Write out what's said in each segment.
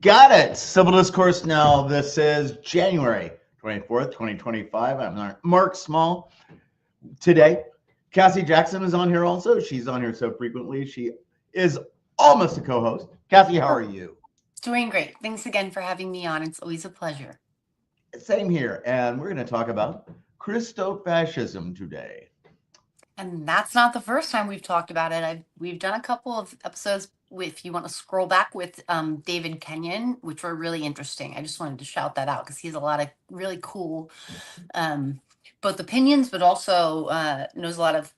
Got it. Civil Discourse now. This is January 24th, 2025. I'm Mark Small. Today, Cassie Jackson is on here also. She's on here so frequently. She is almost a co-host. Cassie, how are you? Doing great. Thanks again for having me on. It's always a pleasure. Same here. And we're going to talk about Christofascism today. And that's not the first time we've talked about it. We've done a couple of episodes if you want to scroll back with David Kenyon, which were really interesting. I just wanted to shout that out because he has a lot of really cool both opinions, but also knows a lot of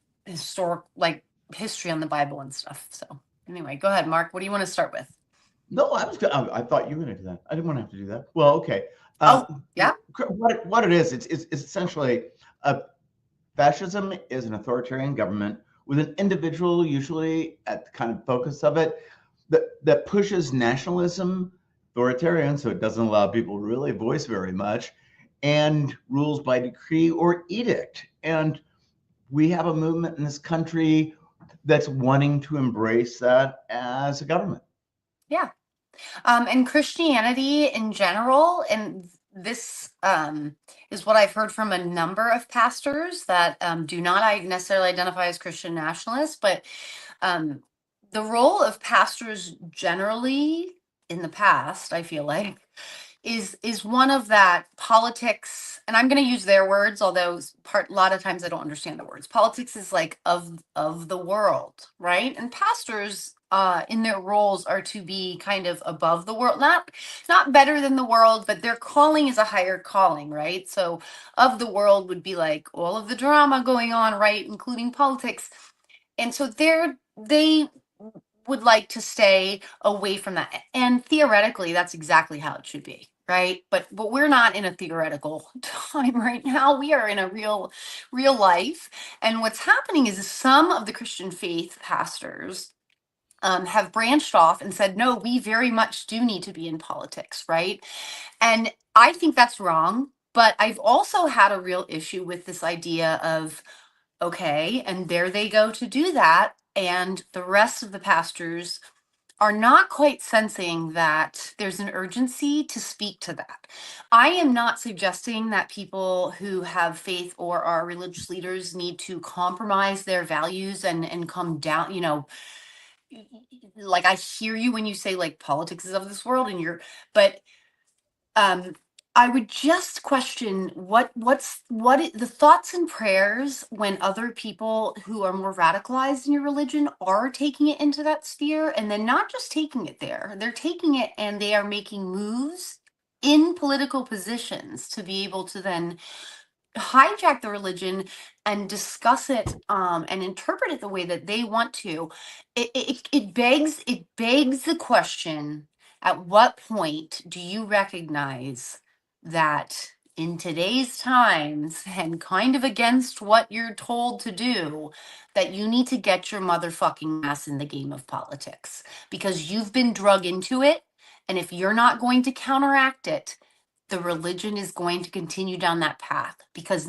history on the Bible and stuff. So anyway, go ahead, Mark. What do you want to start with? No, I thought you were going to do that. I didn't want to have to do that. Well, okay. Yeah. What it is, it's essentially fascism is an authoritarian government with an individual usually at the kind of focus of it that pushes nationalism, authoritarian, so it doesn't allow people to really voice very much, and rules by decree or edict. And we have a movement in this country that's wanting to embrace that as a government. Yeah. And Christianity in general, and this is what I've heard from a number of pastors that do not necessarily identify as Christian nationalists, but the role of pastors generally in the past, I feel like, is one of that politics, and I'm going to use their words, although a lot of times I don't understand the words. Politics is like of the world, right? And pastors in their roles are to be kind of above the world, not better than the world, but their calling is a higher calling, right? So of the world would be like all of the drama going on, right, including politics. And so they would like to stay away from that. And theoretically, that's exactly how it should be, right? But we're not in a theoretical time right now. We are in a real life. And what's happening is some of the Christian faith pastors have branched off and said, no, we very much do need to be in politics, right? And I think that's wrong. But I've also had a real issue with this idea of, okay, and there they go to do that. And the rest of the pastors are not quite sensing that there's an urgency to speak to that. I am not suggesting that people who have faith or are religious leaders need to compromise their values and come down, like I hear you when you say like politics is of this world but I would just question the thoughts and prayers when other people who are more radicalized in your religion are taking it into that sphere, and then not just taking it there, they're taking it and they are making moves in political positions to be able to then hijack the religion and discuss it and interpret it the way that they want to. It begs the question, at what point do you recognize that in today's times and kind of against what you're told to do, that you need to get your motherfucking ass in the game of politics because you've been drug into it, and if you're not going to counteract it, the religion is going to continue down that path. Because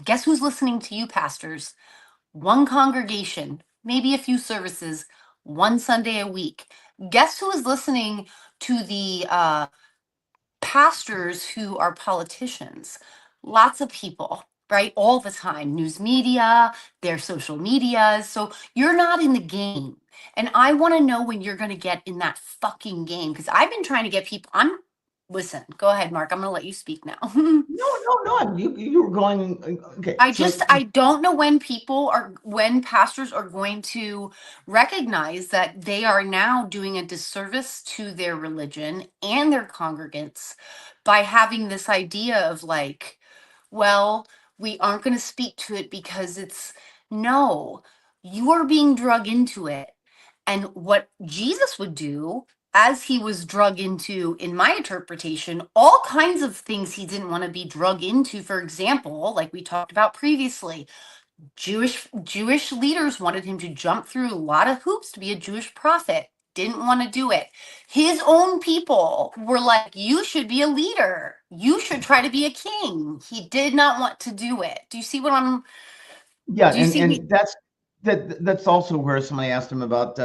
guess who's listening to you, pastors? One congregation, maybe a few services, one Sunday a week. Guess who is listening to the pastors who are politicians? Lots of people, right? All the time. News media, their social medias. So you're not in the game. And I want to know when you're going to get in that fucking game, because I've been trying to get people. Listen, go ahead, Mark. I'm going to let you speak now. No. You were going. Okay. I don't know when pastors are going to recognize that they are now doing a disservice to their religion and their congregants by having this idea of like, well, we aren't going to speak to it because no, you are being drug into it. And what Jesus would do, as he was drug into, in my interpretation, all kinds of things he didn't want to be drug into. For example, like we talked about previously, Jewish leaders wanted him to jump through a lot of hoops to be a Jewish prophet. Didn't want to do it. His own people were like, you should be a leader. You should try to be a king. He did not want to do it. Do you see what I'm... Yeah, and that's also where somebody asked him about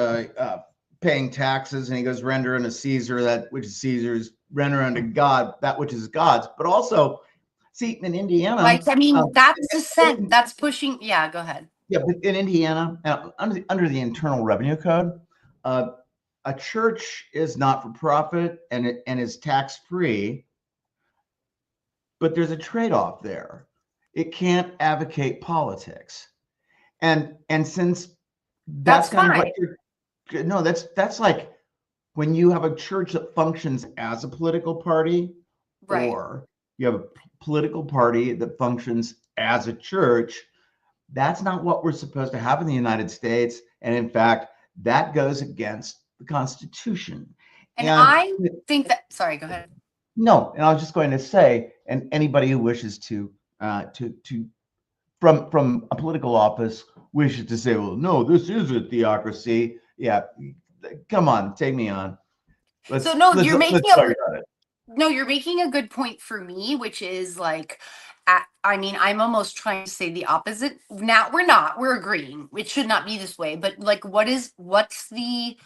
paying taxes, and he goes, render unto Caesar that which is Caesar's, render unto God that which is God's. But also, see, in Indiana, Right. I mean, um, that's dissent. That's pushing. Yeah, go ahead. yeah, but in Indiana, under the Internal Revenue Code, uh, a church is not for profit and is tax free, but there's a trade off there. It can't advocate politics, and since that's That's kind of what fine. you're, no, that's like when you have a church that functions as a political party, Right. or you have a political party that functions as a church. That's not what we're supposed to have in the United States. And in fact, that goes against the Constitution. And And I think that, sorry, go ahead. no, and I was just going to say, and anybody who wishes to from a political office wishes to say, well, no, this is a theocracy. Yeah, come on, take me on. So no, Let's talk about it. you're making a good point for me, which is like, I mean, I'm almost trying to say the opposite. Now we're agreeing. It should not be this way, but like, what's the,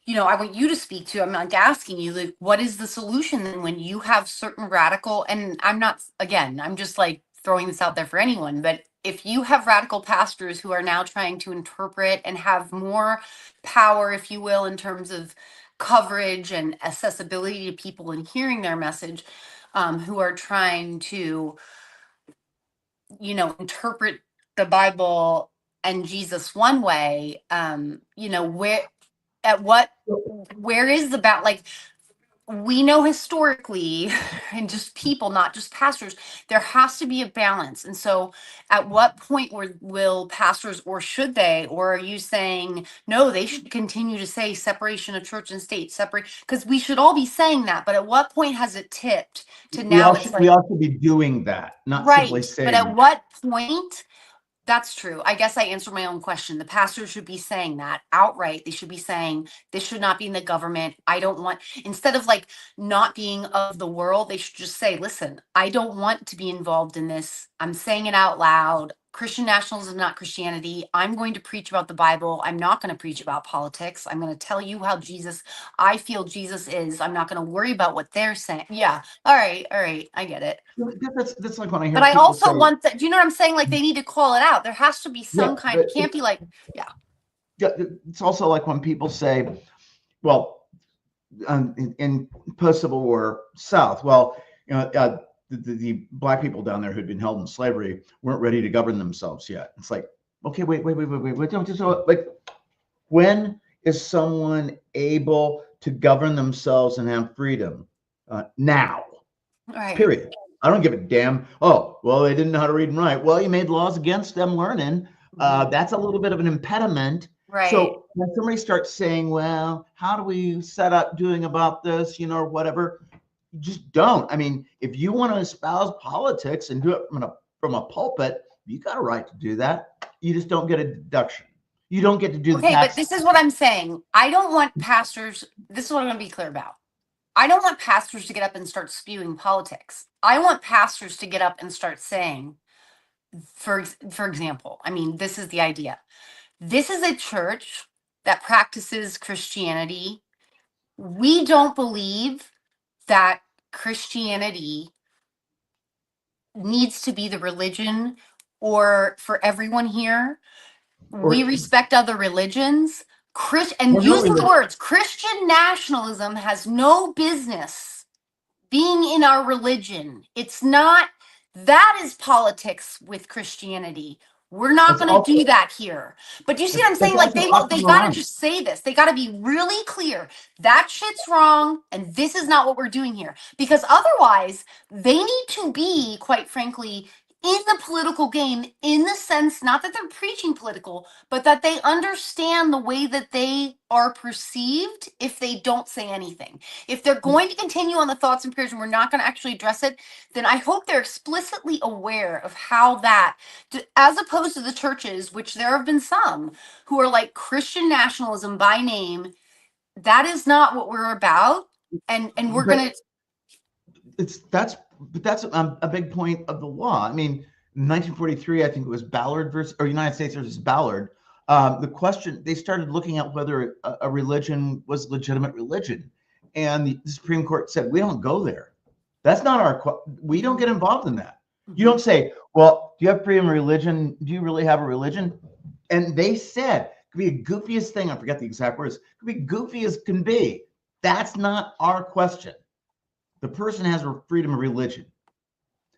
I want you to speak to, I'm not asking you, like, what is the solution then when you have certain radical, and I'm just like throwing this out there for anyone, but if you have radical pastors who are now trying to interpret and have more power, if you will, in terms of coverage and accessibility to people and hearing their message, who are trying to, interpret the Bible and Jesus one way, at what where is the like, we know historically, and just people, not just pastors, there has to be a balance. And so at what point will pastors, or should they, or are you saying no, they should continue to say separation of church and state, separate, because we should all be saying that, but at what point has it tipped to now it's We like, all should be doing that, not simply right, but at saying. what point? That's true. I guess I answered my own question. The pastor should be saying that outright. They should be saying this should not be in the government. I don't want, instead of like not being of the world, they should just say, listen, I don't want to be involved in this. I'm saying it out loud. Christian nationalism is not Christianity. I'm going to preach about the Bible. I'm not going to preach about politics. I'm going to tell you how I feel Jesus is. I'm not going to worry about what they're saying. Yeah. All right. All right. I get it. That's like when I hear But I people also say, want that. Do you know what I'm saying? Like they need to call it out. There has to be yeah, some kind. but It can't be like, yeah, it's also like when people say, well, in post-Civil War South, well, the black people down there who'd been held in slavery weren't ready to govern themselves yet. It's like, okay, wait, don't just like, when is someone able to govern themselves and have freedom? Now. right, Period. I don't give a damn. Oh, well, they didn't know how to read and write. Well, you made laws against them learning. That's a little bit of an impediment. right. So when somebody starts saying, well, how do we set up doing about this, or whatever, you just don't. I mean, if you want to espouse politics and do it from a pulpit, you got a right to do that. You just don't get a deduction. You don't get to do the Okay, but tax. this is what I'm saying. I don't want pastors. This is what I'm going to be clear about. I don't want pastors to get up and start spewing politics. I want pastors to get up and start saying, for example, I mean, this is the idea. This is a church that practices Christianity. We don't believe that Christianity needs to be the religion or for everyone here. We Or respect other religions. And no use the religion. words, Christian nationalism has no business being in our religion. It's not, that is politics with Christianity. We're not That's going to do also that here. But do you see what I'm that's saying? Like also they got to oxymoron. just say this. They got to be really clear. That shit's wrong and this is not what we're doing here. Because otherwise, they need to be, quite frankly, in the political game, in the sense, not that they're preaching political, but that they understand the way that they are perceived if they don't say anything. If they're going to continue on the thoughts and prayers and we're not going to actually address it, then I hope they're explicitly aware of how that, as opposed to the churches, which there have been some who are like Christian nationalism by name. That is not what we're about. And we're But going to, that's a big point of the law. I mean, in 1943, I think it was Ballard versus or United States versus Ballard. the question, they started looking at whether a religion was legitimate religion. And the Supreme Court said, we don't go there. That's not we don't get involved in that. You don't say, well, do you have freedom of religion? Do you really have a religion? And they said, it could be the goofiest thing. I forget the exact words. It could be goofy as can be. That's not our question. The person has a freedom of religion.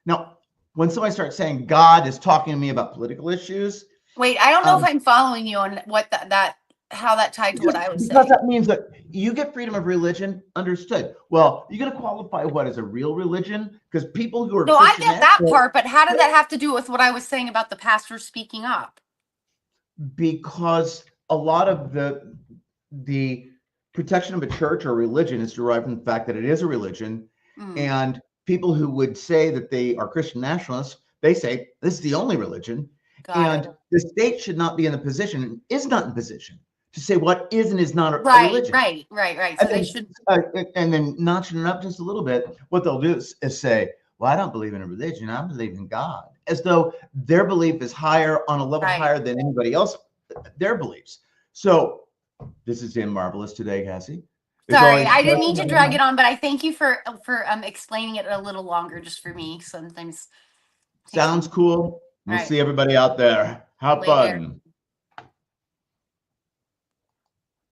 Now, when somebody starts saying God is talking to me about political issues. Wait, I don't know if I'm following you on what how that tied to what I was saying. Because that means that you get freedom of religion, understood. Well, you're going to qualify what is a real religion? Because people who are no, I get that part, but how did that have to do with what I was saying about the pastor speaking up? Because a lot of the protection of a church or religion is derived from the fact that it is a religion. And people who would say that they are Christian nationalists, they say this is the only religion. And the state should not be in the position, is not in position to say what is and is not a religion. Right. So they should. And then notching it up just a little bit, what they'll do is say, well, I don't believe in a religion. I believe in God. As though their belief is higher, on a level higher than anybody else, their beliefs. So this is marvelous today, Cassie. Sorry, I didn't mean to drag it on, but I thank you for explaining it a little longer just for me. Sometimes. Sounds cool. We'll see everybody out there. Have fun.